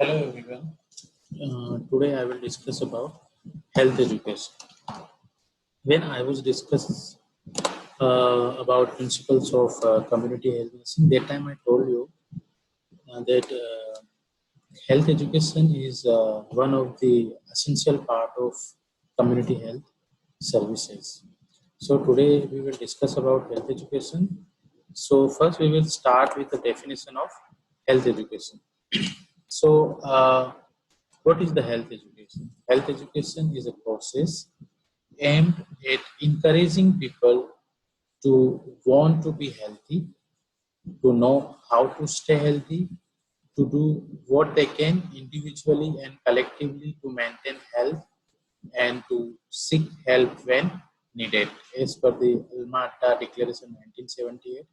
Hello everyone. Today I will discuss about health education. When I was discuss about principles of community health nursing, that time I told you that health education is one of the essential part of community health services. So today we will discuss about health education. So first we will start with the definition of health education. So what is the health education? Health education is a process aimed at encouraging people to want to be healthy, to know how to stay healthy, to do what they can individually and collectively to maintain health, and to seek help when needed, as per the Alma-Ata Declaration 1978.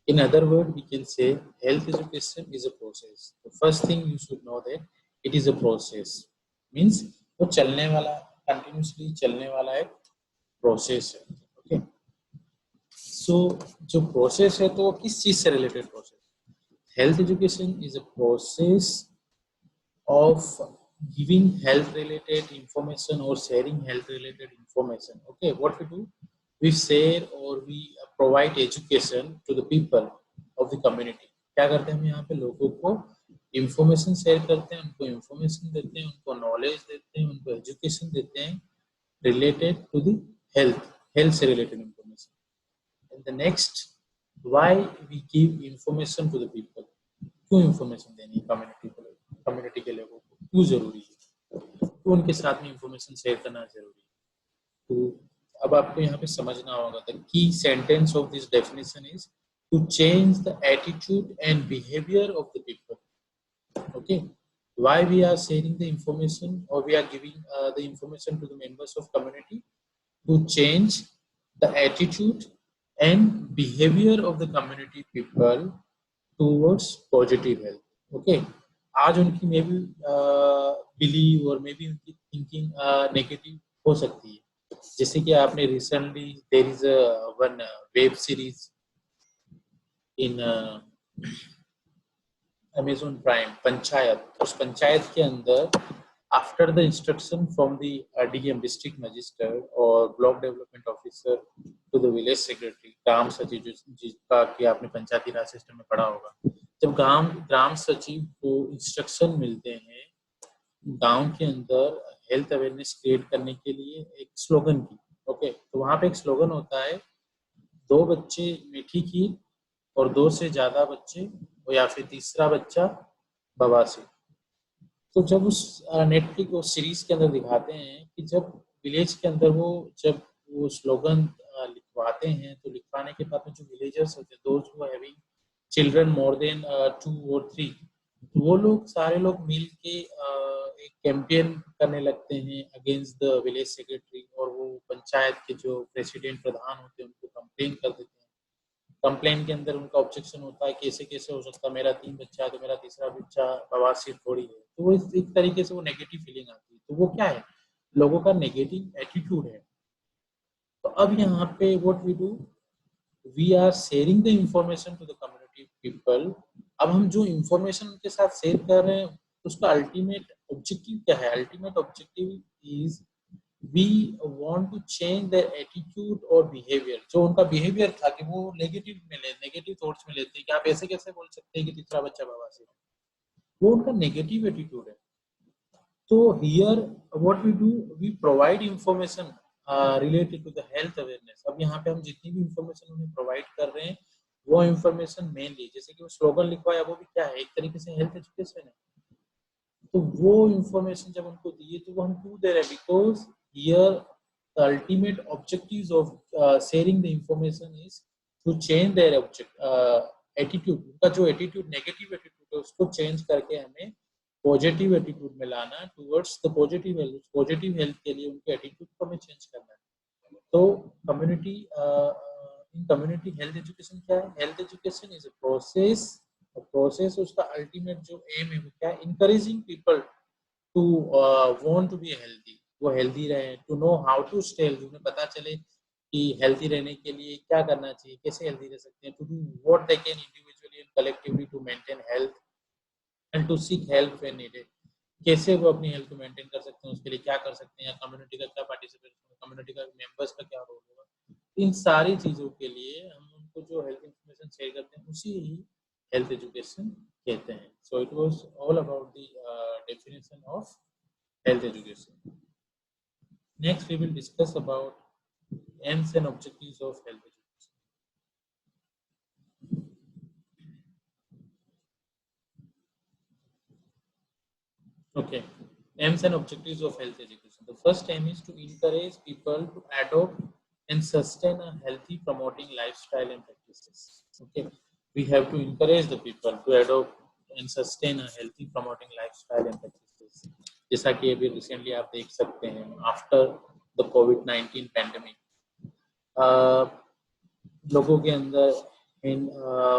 In other words, we can say health education is a process. The first thing you should know that it is a process. Means वो चलने वाला continuously चलने वाला एक process है. Okay. So जो process है तो वो किस चीज से related process? Health education is a process of giving health related information or sharing health related information. Okay, what we do, we share or we provide education to the people of the community. क्या करते हैं हम यहाँ पे लोगों को information share करते हैं, उनको इंफॉर्मेशन देते हैं, उनको नॉलेज देते हैं, उनको एजुकेशन देते हैं related to the health से related information. And the next, why we give information to the people? क्यों इंफॉर्मेशन देनी कम्युनिटी के लोगों को क्यों जरूरी है, क्यों उनके साथ में इंफॉर्मेशन शेयर करना जरूरी है? तो अब आपको यहाँ पे समझना होगा the key sentence of this definition is to change the attitude and behaviour of the people. Okay, why we are sharing the information or we are giving the information to the members of community? To change the attitude and behavior of the community people towards positive health. Okay, आज उनकी मे be believe और may be उनकी thinking negative हो सकती है. जैसे कि आपने recently there is one web series in Amazon Prime, Panchayat. उस पंचायत के अंदर after the instruction from the DM district magistrate और block development officer to the village secretary, ग्राम सचिव जिसका कि आपने पंचायती राज सिस्टम में पढ़ा होगा, जब ग्राम सचिव को इंस्ट्रक्शन मिलते हैं गांव के अंदर हेल्थ अवेयरनेस क्रिएट करने के लिए एक स्लोगन की. ओके, तो वहां पे एक स्लोगन होता है, 2 बच्चे मीठी खीर और 2 से ज्यादा बच्चे या फिर तीसरा बच्चा बवासीर. तो जब उस नेटफ्लिक्स को सीरीज के अंदर दिखाते हैं कि जब विलेज के अंदर जब वो स्लोगन लिखवाते हैं तो लिखवाने के बाद में जो विलेजर्स होते हैं, दोस्त who having children more than 2 और 3, तो वो लोग सारे लोग मिल के एक कैंपेन करने लगते हैं अगेंस्ट द विलेज सेक्रेटरी, और वो पंचायत के जो प्रेसिडेंट प्रधान होते हैं उनको कंप्लेन कर देते हैं. कंप्लेन के अंदर उनका ऑब्जेक्शन होता है कैसे कैसे हो सकता, मेरा 3 बच्चा है तो मेरा तीसरा बच्चा बवासीर थोड़ी है. तो वो एक तरीके से वो नेगेटिव फीलिंग आती है. तो वो क्या है, लोगों का नेगेटिव एटीट्यूड है. तो अब यहाँ पे what we do, we are sharing the information to the community people. अब हम जो इंफॉर्मेशन उनके साथ शेयर कर रहे हैं उसका अल्टीमेट ऑब्जेक्टिव क्या है? Ultimate objective is we want to change their attitude or behavior. जो उनका behavior था कि वो नेगेटिव थॉट्स में लेते हैं कि आप ऐसे कैसे बोल सकते हैं कि तीसरा बच्चा बवासीर है, वो उनका नेगेटिव एटीट्यूड है. तो here what we do, we provide information related to the health awareness. अब यहाँ पे हम जितनी भी इंफॉर्मेशन उन्हें प्रोवाइड कर रहे हैं वो इंफॉर्मेशन मेनली, जैसे कि वो स्लोगन लिखवाया, वो भी क्या है, एक तरीके से हेल्थ एजुकेशन है. तो वो इंफॉर्मेशन जब उनको दिए तो वो हम क्यों दे रहे हैं? Because here the ultimate objectives of sharing the information is to change their attitude. उनका जो एटीट्यूड नेगेटिव एटीट्यूड है उसको चेंज करके हमें पॉजिटिव एटीट्यूड में लाना towards the positive health. Positive health के लिए उनके एटीट्यूड को हमें चेंज करना है. तो कम्युनिटी हेल्थ एजुकेशन क्या है? Health education is a process. उसका अल्टीमेट जो एम है वो क्या है? Encouraging people to want to be healthy, वो हेल्दी रहे, to know how to stay healthy, उन्हें पता चले कि हेल्दी रहने के लिए क्या करना चाहिए, कैसे हेल्दी रह सकते हैं, to do what they can individually and collectively to maintain health and to seek help when needed. कैसे वो अपनी हेल्थ को मेंटेन कर सकते हैं, उसके लिए क्या कर सकते हैं, या कम्युनिटी का क्या पार्टिसिपेशन, कम्युनिटी का मेंबर्स का क्या रोल होगा। इन सारी चीज़ों के लिए हम उनको जो हेल्थ इन्फॉर्मेशन शेयर करते हैं उसी ही हेल्थ एजुकेशन कहते हैं. So it was all about the definition of health education. Next, we will discuss about aims and objectives of health education. Okay, aims and objectives of health education. The first aim is to encourage people to adopt and sustain a healthy promoting lifestyle and practices. Okay, we have to encourage the people to adopt and sustain a healthy promoting lifestyle and practices. जैसा कि अभी recently आप देख सकते हैं, after the covid pandemic लोगों के अंदर हैंड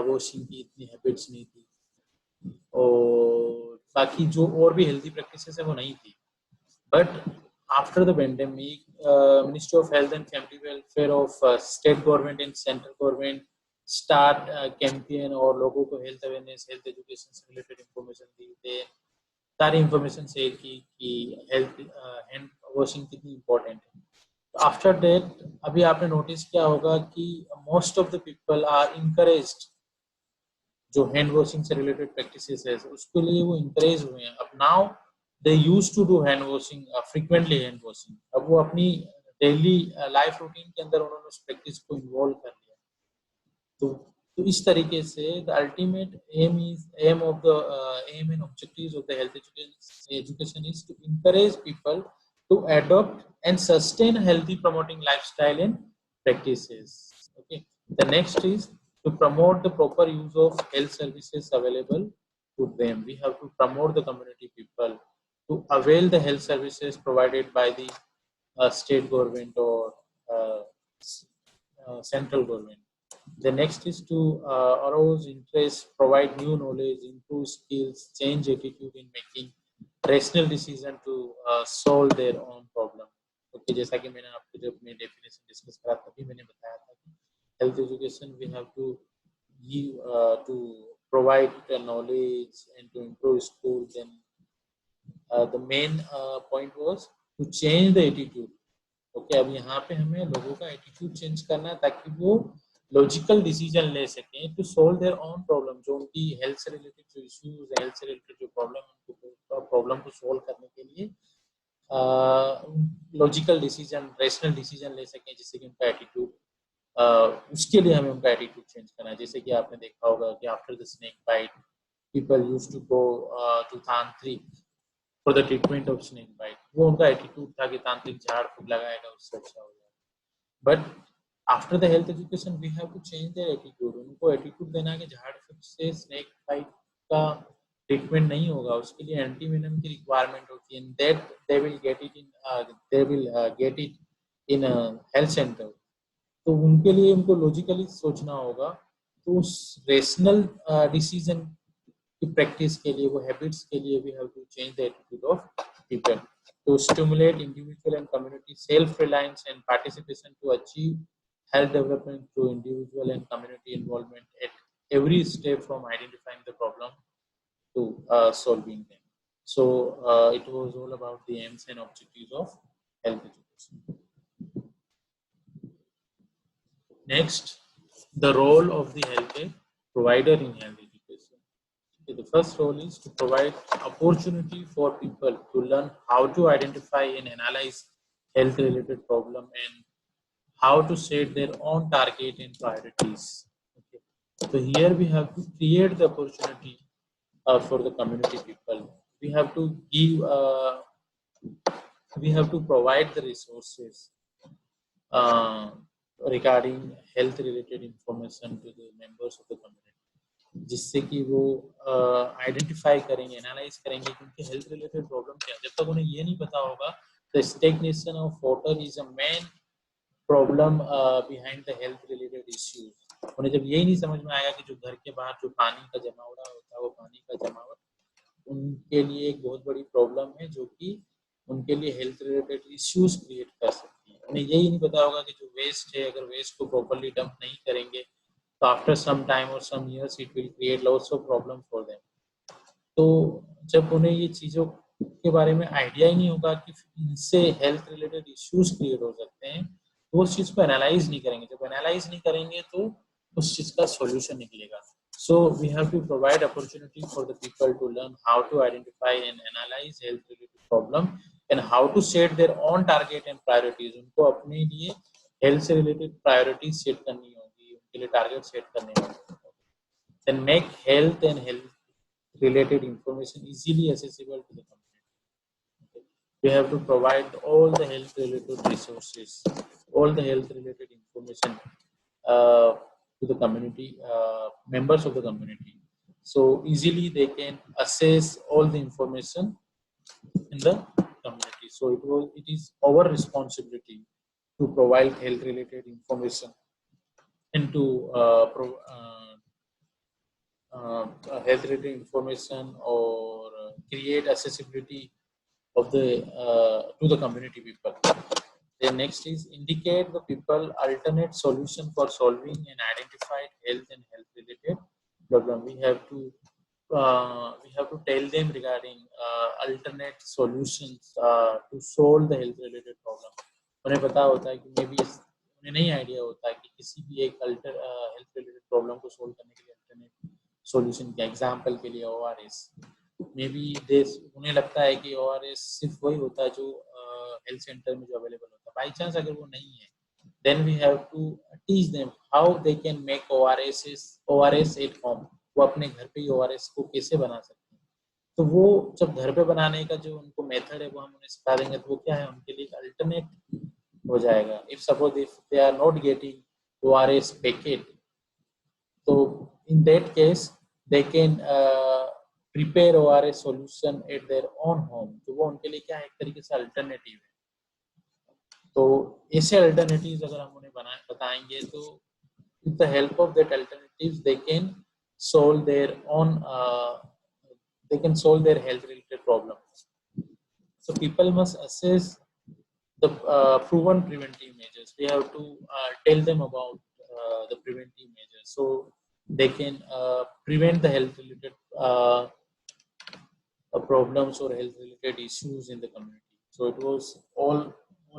वॉशिंग की इतनी हैबिट्स नहीं थी, और बाकी जो और भी हेल्थी प्रैक्टिसेस है वो नहीं थी. But after the pandemic, ministry of health and family welfare of state government and central government start campaign, और लोगों को हेल्थ अवेयरनेस, हेल्थ एजुकेशन से रिलेटेड इंफॉर्मेशन दी, सारी इंफॉर्मेशन शेयर की कि हेल्थ हैंड वॉशिंग कितनी इंपॉर्टेंट है. आफ्टर दैट अभी आपने नोटिस किया होगा कि most of the people are encouraged, जो हैंड वॉशिंग से रिलेटेड प्रैक्टिसेस है उसके लिए वो इंकरेज हुए हैं. अब now they use to do hand washing frequently, hand washing अब वो अपनी डेली लाइफ रूटीन के अंदर उन्होंने उस प्रैक्टिस को इन्वॉल्व कर लिया. तो इस तरीके से the ultimate aim of the aim and objectives of the health education is to encourage people to adopt and sustain healthy promoting lifestyle and practices. Okay, the next is to promote the proper use of health services available to them. We have to promote the community people to avail the health services provided by the state government or uh, central government. The next is to arouse interest, provide new knowledge, improve skills, change attitude in making rational decision to solve their own problem. Okay, जैसा कि मैंने आपको जब मैं definition discuss करा तभी मैंने बताया था कि health education we have to give to provide knowledge and to improve schools. And the main point was to change the attitude. Okay, अब यहाँ पे हमें लोगों का एटीट्यूड चेंज करना है ताकि वो लॉजिकल डिसीजन ले सकें to solve their own problem. जो उनकी हेल्थ से रिलेटेड जो इश्यूज, हेल्थ से रिलेटेड जो प्रॉब्लम, उनको प्रॉब्लम को सोल्व करने के लिए लॉजिकल डिसीजन, रेशनल डिसीजन ले सकें, जिससे कि उनका एटीट्यूड, उसके लिए हमें उनका एटीट्यूड चेंज करना है. जैसे कि आपने देखा होगा कि after the snake bite people used to go to tantrik for the treatment of snake bite. वो उनका एटीट्यूड था कि तांत्रिक झाड़ फूक लगाएगा उससे अच्छा हो जाएगा. But after the health education we have to change their attitude. उनको एटीट्यूड देना है कि झाड़ फूक से स्नेक बाइट का ट्रीटमेंट नहीं होगा, उसके लिए एंटी वेनम की रिक्वायरमेंट होती है. That they will get it in health centre. तो उनके लिए उनको लॉजिकली सोचना होगा. तो उस रेशनल डिसीजन की प्रैक्टिस के लिए, वो हैबिट्स के लिए we have to change the attitude of people to stimulate individual and community self reliance and participation to achieve health development through individual and community involvement at every step from identifying the problem to solving them. So it was all about the aims and objectives of health education. Next, the role of the healthcare provider in health education. Okay, the first role is to provide opportunity for people to learn how to identify and analyze health related problem and how to set their own target and priorities. Okay. So here we have to create the opportunity for the community people. We have to give, we have to provide the resources regarding health related information to the members of the community, जिससे कि वो identify करेंगे, analyse करेंगे कि उनके health related problem क्या है. जब तक उन्हें ये नहीं पता होगा, the stagnation of water is a main problem behind the health related issues. उन्हें जब यही नहीं समझ में आएगा कि जो घर के बाहर जो पानी का जमावड़ा होता है, वो पानी का जमावट उनके लिए एक बहुत बड़ी प्रॉब्लम है, जो कि उनके लिए हेल्थ रिलेटेड इश्यूज क्रिएट कर सकती है. उन्हें यही नहीं पता होगा कि जो वेस्ट है, अगर वेस्ट को प्रॉपरली डंप नहीं करेंगे तो आफ्टर सम टाइम और some years it will create lots of problem for them. तो जब उन्हें ये चीज़ों उसके बारे में आइडिया ही नहीं होगा कि इनसे हेल्थ रिलेटेड इश्यूज क्रिएट हो सकते हैं, तो उस चीज को एनालाइज नहीं करेंगे। जब एनालाइज नहीं करेंगे तो उस चीज का सॉल्यूशन निकलेगा। So we have to provide opportunity for the people to learn how to identify and analyze health related problem and how to set their own target and priorities. उनको अपने लिए health से related priorities set करनी होगी, उनके लिए target set करने होंगे। Then make health and health related information easily accessible to the community. We have to provide all the health related resources, all the health related information to the community, members of the community, so easily they can access all the information in the community. So it is our responsibility to provide health related information and to health related information or create accessibility of the to the community people. Then next is indicate the people alternate solution for solving and identified health and health related problem. We have to tell them regarding alternate solutions to solve the health related problem. उन्हें पता होता है कि may be उन्हें नहीं idea होता है कि किसी भी एक हेल्थ रिलेटेड प्रॉब्लम को सोल्व करने के लिए अल्टरनेट सॉल्यूशन क्या। एग्जांपल के लिए ORS, मे बी उन्हें लगता है कि ORS सिर्फ वही होता है जो हेल्थ सेंटर में जो अवेलेबल होता है। बाई चांस अगर वो नहीं है, then we have to teach them how they can make ORS at home. वो अपने घर पे ही ORS को कैसे बना सकते हैं। तो वो जब घर पे बनाने का जो उनको मेथड है वो हम उन्हें सिखा देंगे, तो वो क्या है, उनके लिए अल्टरनेट हो जाएगा। If suppose if they are not getting ORS packet, तो in that case they can prepare ORS solution at their own home. तो वो उनके लिए क्या है, एक तरीके से अल्टरनेटिव है। तो ऐसे अल्टरनेटिव्स अगर हम उन्हें बताएंगे तो with the help of that alternatives they can solve their own health related problems. So people must assess the proven preventive measures. We have to tell them about the preventive measures so they can prevent the health related problems or health related issues in the community. So it was all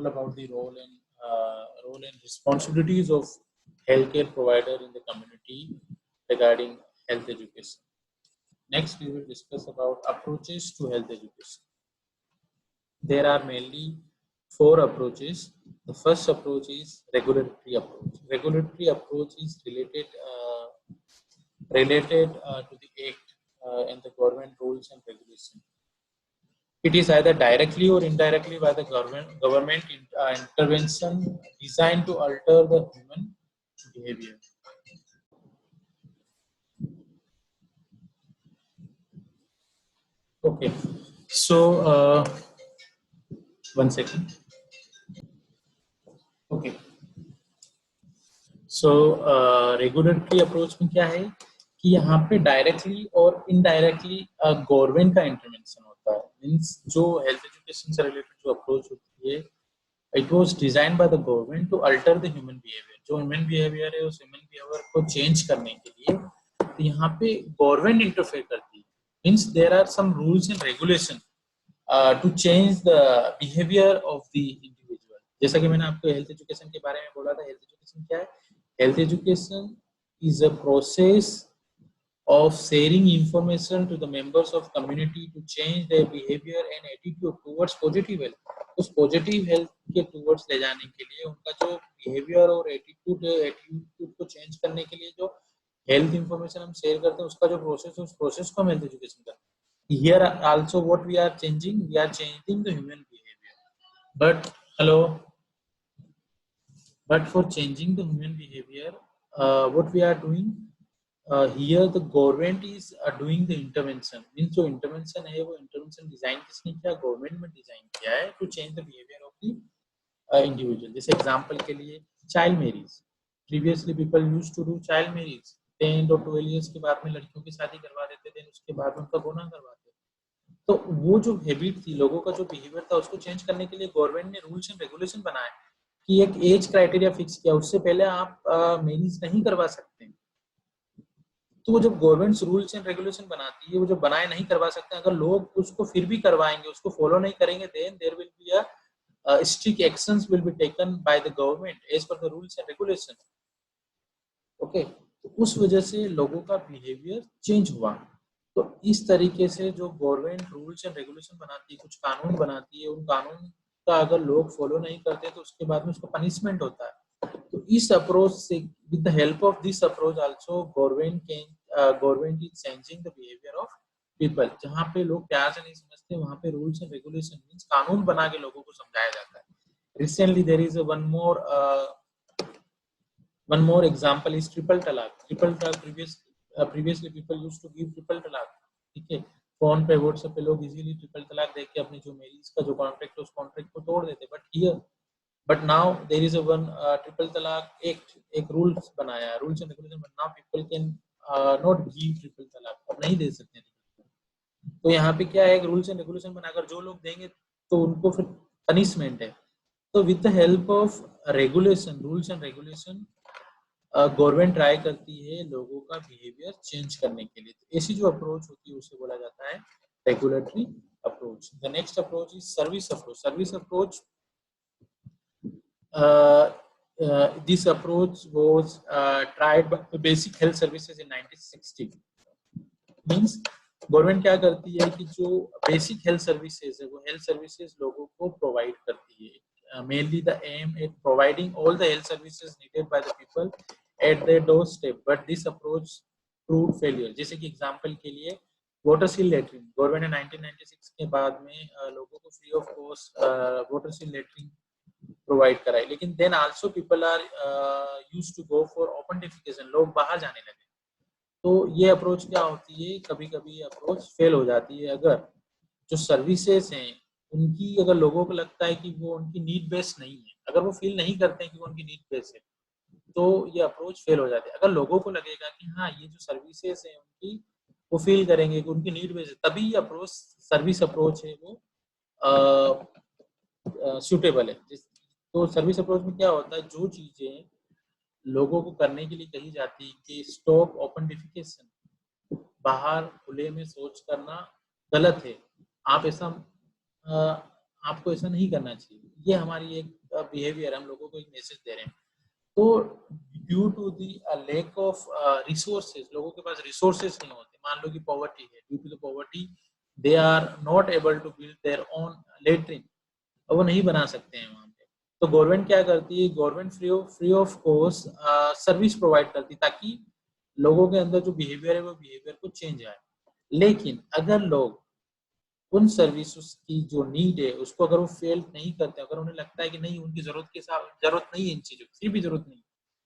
about the role and responsibilities of healthcare provider in the community regarding health education. Next, we will discuss about approaches to health education. There are mainly 4 approaches. The first approach is regulatory approach. Regulatory approach is related to the act and the government rules and regulations. It is either directly or indirectly by the government intervention designed to alter the human behavior. Okay, so one second. Okay, so regulatory approach में क्या है कि यहाँ पे directly और indirectly government का intervention होता है। मीन्स जो हेल्थ एजुकेशन से रिलेटेड जो अप्रोच होती है, it was design by the government to alter the human behaviour. जो ह्यूमन बिहेवियर है उस ह्यूमन बिहेवियर को चेंज करने के लिए तो यहाँ पे गवर्नमेंट इंटरफेयर करती है। Means there are some rules and regulation to change the behaviour of the individual. जैसा कि मैंने आपको हेल्थ एजुकेशन के बारे में बोला था, हेल्थ एजुकेशन क्या है? Health education is a process of sharing information to the members of community to change their behavior and attitude towards positive health. उस positive health के towards ले जाने के लिए उनका जो behavior और attitude को change करने के लिए जो health information हम share करते हैं, उसका जो process है, उस process को हम health education करते हैं। Here also what we are changing the human behavior. But for changing the human behavior, what we are doing here, the government is doing the intervention. Means जो intervention है वो intervention design किसने किया? Government में design किया है to change the behavior of the individual. जैसे example के लिए child marriage. Previously people used to do child marriage. 10 or 12 years के बाद में लड़कियों की शादी करवा देते थे, उसके बाद उनका गोना करवाते। तो वो जो हैबिट थी, लोगों का जो बिहेवियर था, उसको चेंज करने के लिए गवर्नमेंट ने रूल्स एंड रेगुलेशन बनाए कि एक एज क्राइटेरिया फिक्स किया, उससे पहले आप मैरिज नहीं करवा सकते। तो वो जब गवर्नमेंट रूल्स एंड रेगुलेशन बनाती है, वो जब बनाए नहीं करवा सकते, अगर लोग उसको फिर भी करवाएंगे, उसको फॉलो नहीं करेंगे, then there will be a strict actions will be taken by the government as per the rules and regulation. Okay, तो उस वजह से लोगों का बिहेवियर चेंज हुआ। तो इस तरीके से जो गवर्नमेंट रूल्स एंड रेगुलेशन बनाती है, कुछ कानून बनाती है, उन कानून का अगर लोग फॉलो नहीं करते तो उसके बाद में उसका पनिशमेंट होता है। तो इस अप्रोच से, with the help of this approach also, government is changing the behaviour of people. जहाँ पे लोग प्यार से नहीं समझते, वहाँ पे रूल्स एंड रेगुलेशन मीन्स कानून बना के लोगों को समझाया जाता है। Recently there is one more example is triple talaq. Triple talaq previously people used to give triple talaq. ठीक है, फोन पे व्हाट्सएप पे लोग इजीली ट्रिपल तलाक देख के अपनी जो मैरिज का जो कॉन्ट्रैक्ट है उस कॉन्ट्रैक्ट को तोड़ देते। But now there is a one triple talaq act, एक रूल्स बनाया, rules and regulation, but now people can not give triple talaq, अब नहीं दे सकते। तो यहाँ पे क्या है, एक रूल्स एंड रेगुलेशन बनाकर जो लोग देंगे तो उनको फिर पनिशमेंट है। तो with the help of regulation, rules and regulation, government try करती है लोगों का बिहेवियर चेंज करने के लिए। तो ऐसी जो अप्रोच होती है उसे बोला जाता है regulatory approach. The next approach is service approach. Service approach, this approach was tried by basic health services in 1960. Means government क्या करती है कि जो बेसिक हेल्थ सर्विसेज है, वो हेल्थ सर्विसेज लोगों को प्रोवाइड करती है। Mainly the aim at providing all the health services needed by the people at their door step, but this approach prove failure. जैसे कि एग्जांपल के लिए वाटर सील लेटरिन, गवर्नमेंट ने 1996 के बाद में लोगों को free of cost water seal latrine provide कराई, लेकिन then also people are used to go for open defecation, लोग बाहर जाने लगे। तो ये अप्रोच क्या होती है, कभी कभी अप्रोच फेल हो जाती है। अगर जो सर्विसेज हैं उनकी, अगर लोगों को लगता है कि वो उनकी नीड बेस्ड नहीं है, अगर वो फील नहीं करते हैं कि वो उनकी नीड बेस्ड है, तो ये अप्रोच फेल हो जाती है। अगर लोगों को लगेगा कि हाँ ये जो सर्विसेज हैं उनकी, वो फील करेंगे कि उनकी नीड बेस्ड है, तभी ये अप्रोच, सर्विस अप्रोच है वो सूटेबल है। तो सर्विस अप्रोच में क्या होता है, जो चीजें लोगों को करने के लिए कही जाती है कि स्टॉप ओपन डिफिकेशन, बाहर खुले में शौच करना गलत है, आप ऐसा आपको ऐसा नहीं करना चाहिए, ये हमारी एक बिहेवियर, हम लोगों को एक मैसेज दे रहे हैं। तो due to the lack of resources, लोगों के पास रिसोर्सेज नहीं होते, मान लो कि पॉवर्टी है, due to the poverty they are not able to build their own latrine, और वो नहीं बना सकते हैं वहाँ पे। तो गवर्नमेंट क्या करती है, government free of cost service provide करती है, ताकि लोगों के अंदर जो बिहेवियर है वो बिहेवियर को चेंज आए। लेकिन अगर लोग उन सर्विसेज की जो नीड है उसको अगर वो फेल नहीं करते, अगर उन्हें लगता है कि नहीं उनकी जरूरत के साथ जरूरत नहीं है, इन चीजों की फिर भी जरूरत नहीं,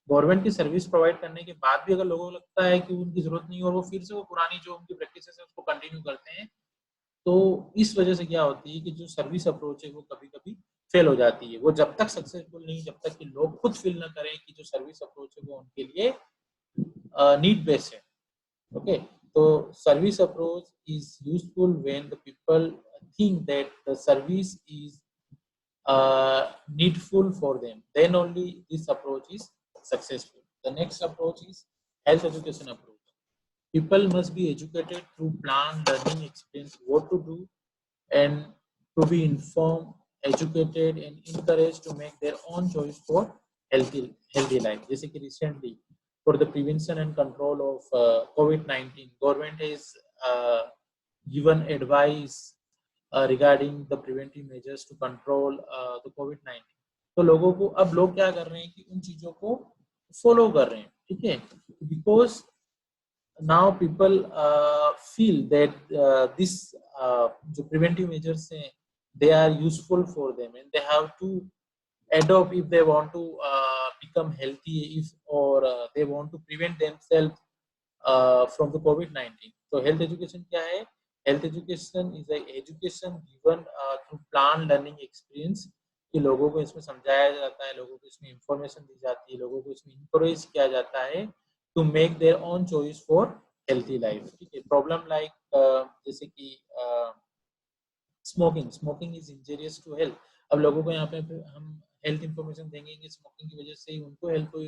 गवर्नमेंट की सर्विस प्रोवाइड करने के बाद भी अगर लोगों को लगता है कि उनकी जरूरत नहीं और वो फिर से वो पुरानी जो उनकी प्रैक्टिस है उसको कंटिन्यू करते हैं, तो इस वजह से क्या होती है कि जो सर्विस अप्रोच है वो कभी कभी फेल हो जाती है। वो जब तक सक्सेसफुल नहीं, जब तक कि लोग खुद फील ना करें कि जो सर्विस अप्रोच है वो उनके लिए नीड बेस्ड है। ओके, तो service approach is useful when the people think that the service is needful for them, then only this approach is successful. The next approach is health education approach. People must be educated through planned learning experience, what to do, and to be informed, educated, and encouraged to make their own choice for healthy life. जैसे कि recently for the prevention and control of COVID-19, government has given advice regarding the preventive measures to control the COVID-19. तो लोगों को, अब लोग क्या कर रहे हैं कि उन चीजों को फॉलो कर रहे हैं, ठीक है, because now people feel that this जो preventive measures हैं they are useful for them and they have to adopt if they want to become healthy, if or they want to prevent themselves from the COVID-19. So health education क्या है? Health education is a education given through planned learning experience, कि लोगों को इसमें समझाया जाता है, लोगों को इसमें इंफॉर्मेशन दी जाती है, लोगों को इसमें इंकरेज किया जाता है to make their own choice for healthy life. ठीक है, प्रॉब्लम लाइक जैसे कि smoking is injurious to health. अब लोगों को यहाँ पे हम हेल्थ इंफॉर्मेशन देंगे कि स्मोकिंग की वजह से ही उनको हेल्थ को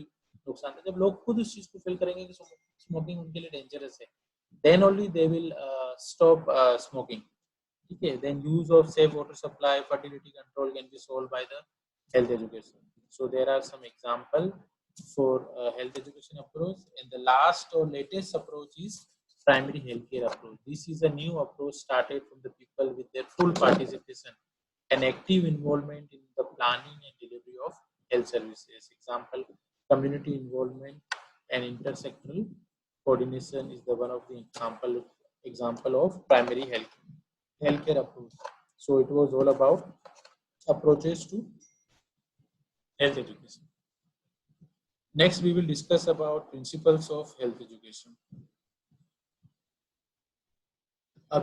नुकसान था, जब लोग खुद उस चीज को फील करेंगे कि स्मोकिंग उनके लिए डेंजरस है, then only they will stop smoking. Okay, then use of safe water supply, fertility control can be solved by the health education. So there are some example for health education approach, and the last or latest approach is primary healthcare approach. This is a new approach started from the people with their full participation and active involvement in the planning and delivery of health services. Example, community involvement and intersectoral coordination is the one of the example of primary healthcare approach. So it was all about approaches to health education. Next, we will discuss about principles of health education.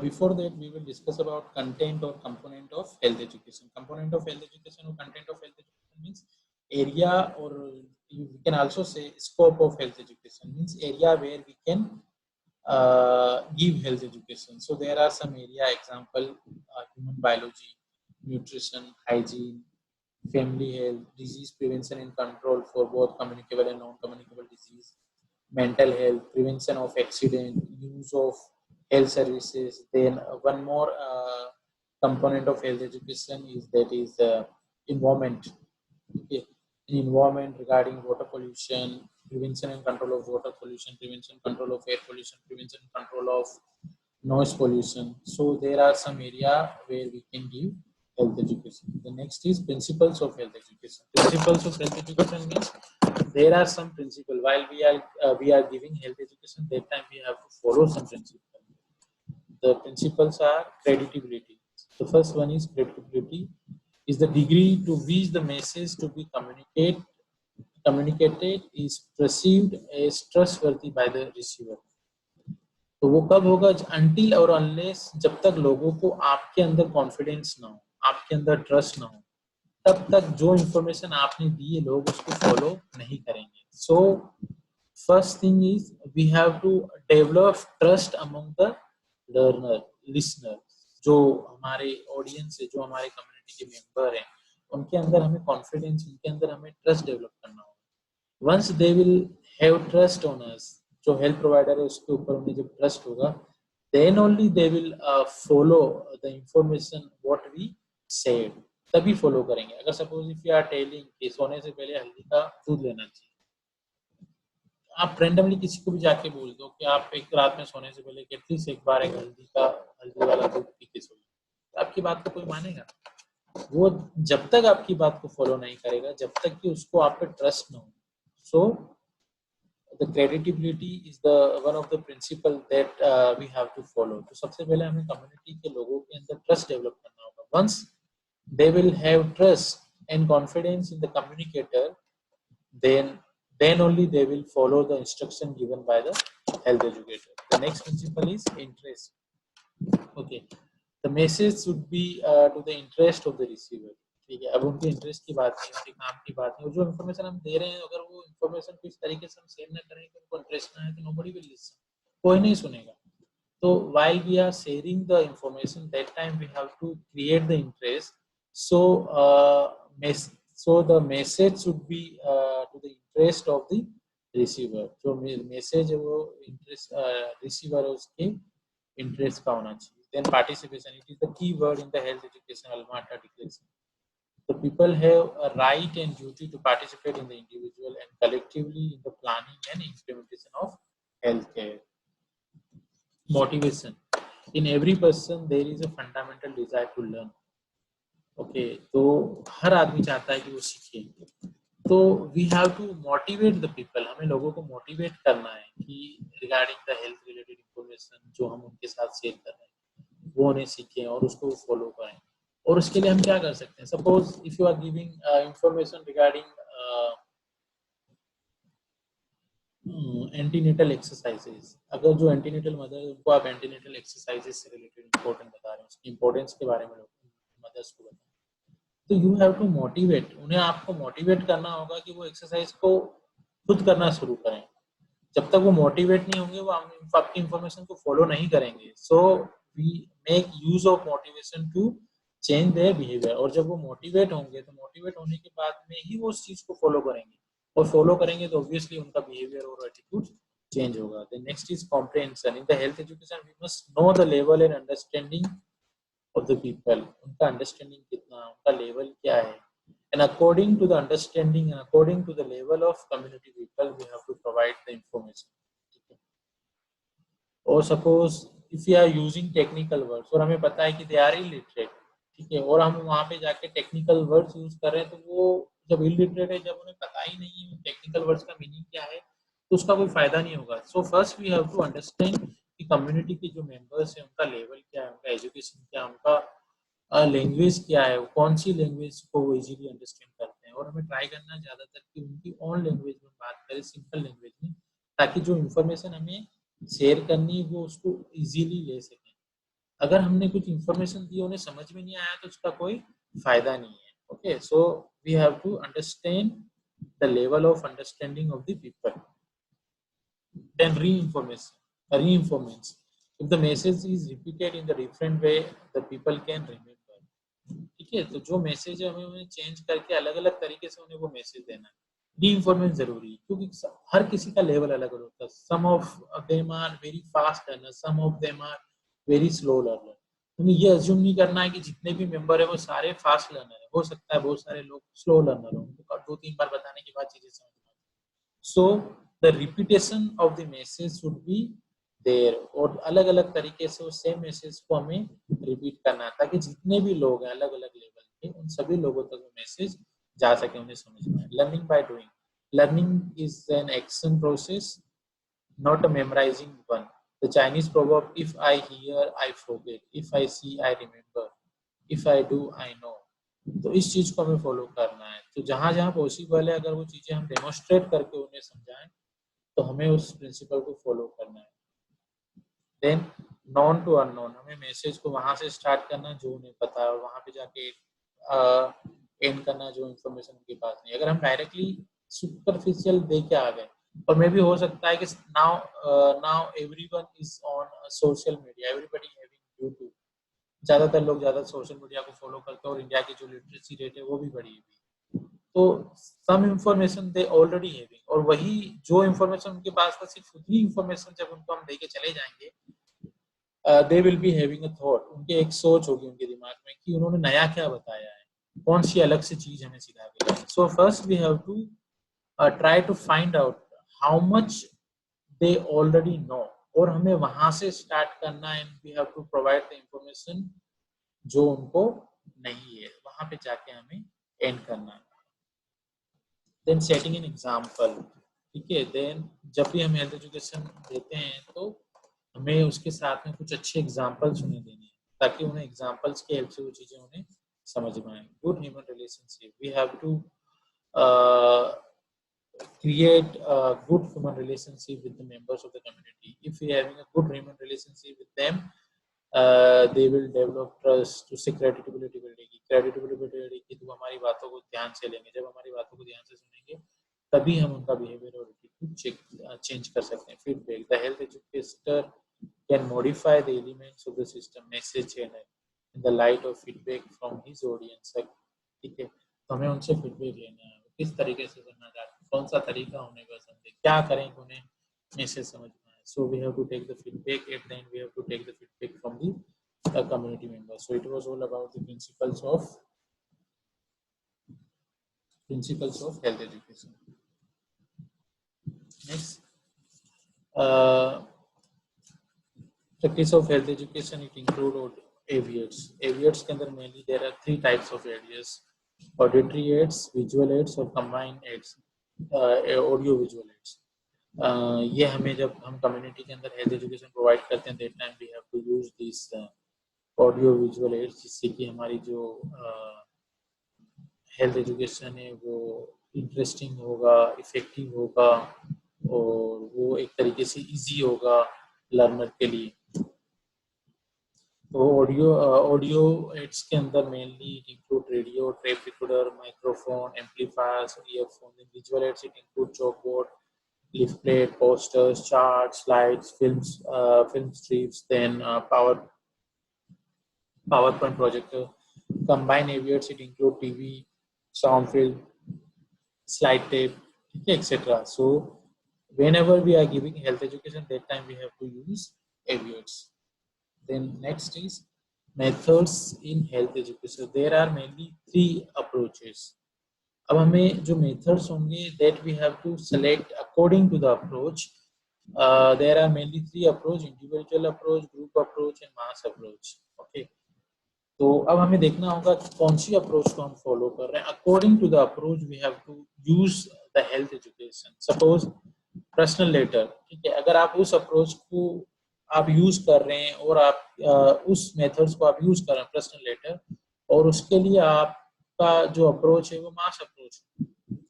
Before that, we will discuss about content or component of health education. Component of health education or content of health education means area, or we can also say scope of health education, means area where we can give health education. So there are some area, example, human biology, nutrition, hygiene, family health, disease prevention and control for both communicable and non-communicable disease, mental health, prevention of accident, use of health services. Then one more component of health education is that is environment. Okay. Environment regarding water pollution, prevention and control of water pollution, prevention control of air pollution, prevention control of noise pollution. So there are some area where we can give health education. The next is principles of health education. Principles of health education means there are some principle while we are giving health education. That time we have to follow some principles. The principles are creditability. The first one is creditability is the degree to which the message to be communicated is perceived as trustworthy by the receiver. तो वो कब होगा, until और unless, जब तक लोगों को आपके अंदर कॉन्फिडेंस ना हो, आपके अंदर ट्रस्ट ना हो, तब तक जो इंफॉर्मेशन आपने दी है लोग उसको फॉलो नहीं करेंगे. So first thing is we have to develop trust among the learner listener. जो हमारे ऑडियंस है, जो हमारे कम्युनिटी के मेंबर हैं, उनके अंदर हमें कॉन्फिडेंस, उनके अंदर हमें ट्रस्ट डेवलप करना होगा. Once they will have trust on us, जो हेल्थ प्रोवाइडर है उसके ऊपर उन्हें जब ट्रस्ट होगा, then only they will follow the information what we said, तभी फॉलो करेंगे. अगर suppose if you are telling कि सोने से पहले हल्दी का दूध लेना चाहिए, आप रैंडमली किसी को भी जाके बोल दो कि आप एक रात में सोने से पहले एटलीस्ट एक बार एक हल्दी वाला दूध पी के सोइए, तो आपकी बात को कोई मानेगा? वो जब तक आपकी बात को फॉलो नहीं करेगा, जब तक कि उसको आप पे ट्रस्ट ना हो. So the credibility is the one of the principal that we have to follow. तो सबसे पहले हमें कम्युनिटी के लोगों के अंदर ट्रस्ट डेवलप करना होगा. Once they will have trust and confidence in the communicator, then only they will follow the instruction given by the health educator. The next principle is interest. Okay, the message should be to the interest of the receiver. ठीक है, अब उनके interest की बात नहीं, उनके काम की बात नहीं, और जो इन्फॉर्मेशन हम दे रहे हैं अगर वो इन्फॉर्मेशन किस तरीके से हम शेयर ना करें कि उनको इंटरेस्ट ना है, तो nobody will listen, कोई नहीं सुनेगा. तो while we are sharing the information, that time we have to create the interest. So the message should be to the interest of the receiver. जो message है वो interest receiver है उसके interest का होना चाहिए. Then participation, it is the key word in the health education Alma Ata declaration. The people have a right and duty to participate in the individual and collectively in the planning and implementation of healthcare. Motivation, in every person there is a fundamental desire to learn. Okay, तो हर आदमी चाहता है कि वो सीखे. तो we have to motivate the people, हमें लोगों को मोटिवेट करना है कि regarding the health related information जो हम उनके साथ शेयर कर रहे हैं वो उन्हें सीखें और उसको फॉलो करें. और उसके लिए हम क्या कर सकते हैं? Suppose if you are giving information regarding antenatal exercises, अगर जो एंटीनेटल मदर है उनको आप एंटीनेटल एक्सरसाइजेस से रिलेटेड इंपॉर्टेंट बता रहे हैं, उसकी इंपॉर्टेंस के बारे में मदर्स को बताएं, तो यू हैव टू मोटिवेट, उन्हें आपको मोटिवेट करना होगा कि वो एक्सरसाइज को खुद करना शुरू करें. जब तक वो मोटिवेट नहीं होंगे वो आपकी इंफॉर्मेशन को फॉलो नहीं करेंगे. So we make use of motivation to change their behaviour. और जब वो मोटिवेट होंगे तो मोटिवेट होने के बाद में ही वो उस चीज को फॉलो करेंगे. और फॉलो करेंगे तो ऑब्वियसली उनका बिहेवियर और एटीट्यूड चेंज होगा। Then next is comprehension. In the health education we must know the level and understanding of the people, उनका अंडरस्टैंडिंग कितना, उनका लेवल क्या है, and according to the understanding and according to the level of community people we have to provide the information, ठीक है। और suppose if you are using technical words और हमें पता है कि दे आर इलिटरेट, ठीक है, और हम वहाँ पे जाके टेक्निकल वर्ड्स यूज कर रहे हैं, तो वो जब इलिटरेट है, जब उन्हें पता ही नहीं है टेक्निकल वर्ड्स का मीनिंग क्या है, तो उसका कोई फायदा नहीं होगा। So first we have to understand कि कम्युनिटी के जो मेंबर्स हैं उनका लेवल क्या है, उनका एजुकेशन क्या है, उनका लैंग्वेज क्या है, कौन सी लैंग्वेज को वो इजीली अंडरस्टैंड करते हैं, और हमें ट्राई करना ज़्यादातर कि उनकी ओन लैंग्वेज में बात करें, सिंपल लैंग्वेज में, ताकि जो इन्फॉर्मेशन हमें शेयर करनी है वो उसको इजीली ले सकें। अगर हमने कुछ इन्फॉर्मेशन दी उन्हें समझ में नहीं आया तो उसका कोई फायदा नहीं है। Okay, so we have to understand the level of understanding of the people. Then reinforcement. If the message is repeated in the different way, the people can remember. ठीक है, तो जो मैसेज है हमें उन्हें चेंज करके अलग अलग तरीके से उन्हें वो मैसेज देना है। रीइंफॉर्मेशन जरूरी है क्योंकि हर किसी का लेवल अलग अलग होता है। Some of them are very fast learner, some of them are very slow learner. हमें ये अज्यूम नहीं करना है कि जितने भी मेंबर है वो सारे फास्ट लर्नर है। हो सकता है बहुत सारे लोग स्लो लर्नर हो, उनको 2-3 बार बताने के बाद चीजें समझ में आती। सो the repetition of the message should be there, और अलग अलग तरीके से उस सेम मैसेज को हमें रिपीट करना है ताकि जितने भी लोग हैं अलग अलग लेवल के उन सभी लोगों तक वो मैसेज जा सके, उन्हें समझ में आए। Learning by doing. Learning is an action process, not a memorizing one. The Chinese proverb, if I hear I forget, if I see I remember, if I do I know, तो इस चीज को हमें फॉलो करना है। तो जहां जहां पॉसिबल है अगर वो चीजें हम डेमोन्स्ट्रेट करके उन्हें समझाएं तो हमें उस प्रिंसिपल को फॉलो करना है। Then known to unknown. हमें मैसेज को वहां से स्टार्ट करना जो उन्हें पता है और वहां पे जाके एंड करना जो इन्फॉर्मेशन उनके पास नहीं। अगर हम डायरेक्टली सुपरफिशियल दे के आ गए, और मे भी हो सकता है कि now everyone is on social media, everybody having YouTube, ज्यादातर लोग ज्यादा सोशल मीडिया को फॉलो करते हैं और इंडिया की जो लिटरेसी रेट है वो भी बढ़ी हुई है। तो some information they already having, और वही जो इंफॉर्मेशन उनके पास था सिर्फ उतनी इंफॉर्मेशन जब उनको हम देके चले जाएंगे, they will be having a thought, उनके एक सोच होगी उनके दिमाग में कि उन्होंने नया क्या बताया है, कौन सी अलग से चीज हमें सिखा के गए। So first we have to try to find out how much they already know, और हमें वहां से स्टार्ट करना है। And we have to provide the information जो उनको नहीं है, वहां पे जाके हमें एंड करना है। देन सेटिंग एन एग्जाम्पल, ठीक है। देन जब भी हम हेल्थ एजुकेशन देते हैं तो हमें उसके साथ में कुछ अच्छे एग्जाम्पल्स उन्हें देने हैं ताकि उन्हें एग्जाम्पल्स की हेल्प से वो चीजें उन्हें समझ में आए। Good human relationship. We have to create a good human relationship with the members of the community. If we are having a good human relationship with them, they will develop trust, to से credibility बढ़ेगी। credibility बढ़ेगी तो हमारी बातों को ध्यान से लेंगे, जब हमारी बातों को ध्यान से सुनेंगे तभी हम उनका बिहेवियर और एटीट्यूड चेंज कर सकते हैं। Feedback. The health educator can modify the elements of the system message channel in the light of feedback from his audience, ठीक है। तो हमें उनसे फीडबैक लेना है, किस तरीके से करना चाहते हैं, कौन सा तरीका उन्हें पसंद है, क्या करें कि उन्हें मैसेज समझ में आए। So we have to take the feedback, at the end we have to take the feedback from the community members. So it was all about the principles of health education. Next, practice of health education, it include areas. Areas के अंदर mainly there are 3 types of areas: auditory aids, visual aids और combined aids, audio visual aids. ये हमें जब हम community के अंदर health education provide करते हैं, that time we have to use this audio visual aids, जिससे कि हमारी जो हेल्थ एजुकेशन है वो इंटरेस्टिंग होगा, इफेक्टिव होगा और वो एक तरीके से इजी होगा लर्नर के लिए। तो ऑडियो एड्स के अंदर mainly include radio, tape recorder, microphone, amplifiers, earphone. Visual aids it include chalkboard, leaflet, posters, charts, slides, film strips, then PowerPoint projector. Combined aviators, it include TV, sound film, slide tape, etc. So whenever we are giving health education, that time we have to use aviates. Then next is methods in health education. There are mainly three approaches. अब हमें जो methods होंगे that we have to select according to the approach. There are mainly three approach: individual approach, group approach and mass approach. Okay. तो अब हमें देखना होगा कि कौन सी अप्रोच को हम फॉलो कर रहे हैं. According to the approach we have to use the health education. Suppose personal letter, ठीक है, अगर आप उस अप्रोच को आप यूज कर रहे हैं और आप उस मेथड्स को आप यूज कर रहे हैं पर्सनल लेटर, और उसके लिए आपका जो अप्रोच है वो मास अप्रोच है,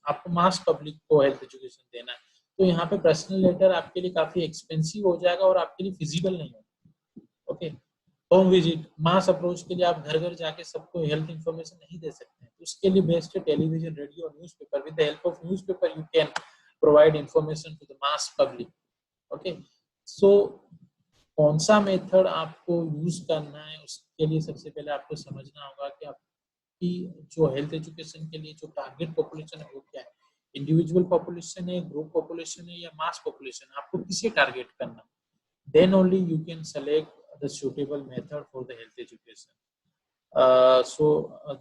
आपको मास पब्लिक को हेल्थ एजुकेशन देना है, तो यहाँ पे पर्सनल लेटर आपके लिए काफी एक्सपेंसिव हो जाएगा और आपके लिए फिजिबल नहीं होगा. ओके. होम विजिट मास अप्रोच के लिए आप घर घर जाके सबको हेल्थ इंफॉर्मेशन नहीं दे सकते हैं, तो उसके लिए बेस्ट है टेलीविजन, रेडियो और newspaper. With the help of newspaper you can provide information to the mass public. Okay. So कौन सा मेथड आपको यूज करना है, उसके लिए सबसे पहले आपको समझना होगा कि आपकी जो हेल्थ एजुकेशन के लिए जो टारगेट पॉपुलेशन है वो क्या है. इंडिविजुअल पॉपुलेशन है, ग्रुप पॉपुलेशन है या मास पॉपुलेशन, आपको किसे टारगेट करना है. Then only you can select the suitable method for the health education.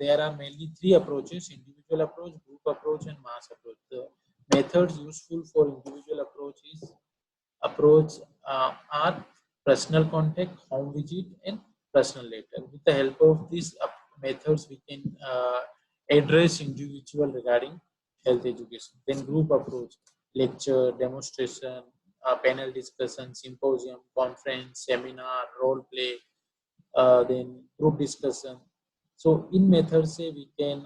There are mainly three approaches: individual approach, group approach and mass approach. The methods useful for individual approach are personal contact, home visit and personal letter. With the help of these methods we can address individual regarding health education. Then group approach: lecture, demonstration, panel discussion, symposium, conference, seminar, role play, then group discussion. So in method say we can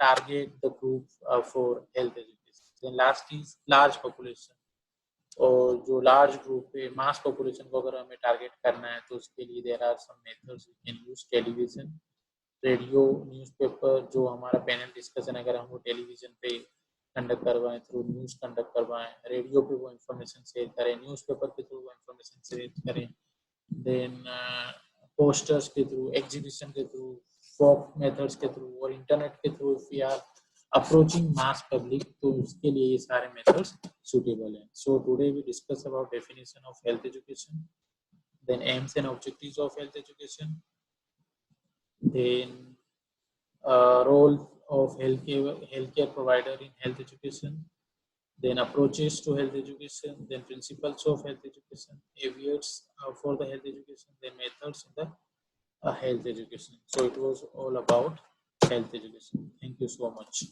target the group for health education. Then last is large population. और जो large group है मास population को अगर हमें target करना है तो उसके लिए there are some methods. We can use television, radio, newspaper. जो हमारा पैनल डिस्कशन अगर हम वो टेलीविजन पे कंडक्ट करवाएं, थ्रू न्यूज़ कंडक्ट करवाएं, रेडियो पे वो इन्फॉर्मेशन शेयर करें, न्यूज़पेपर के थ्रू वो इन्फॉर्मेशन शेयर करें, देन पोस्टर्स के थ्रू, एग्जीबिशन के थ्रू, फोक मेथड्स के थ्रू और इंटरनेट के through we are approaching mass public, तो उसके लिए ये सारे मेथड्स सुटेबल हैं. So today we discuss about definition of health education, then aims and objectives of health education, then role of healthcare provider in health education, then approaches to health education, then principles of health education, aviates for the health education, then methods in the health education. So it was all about health education. Thank you so much.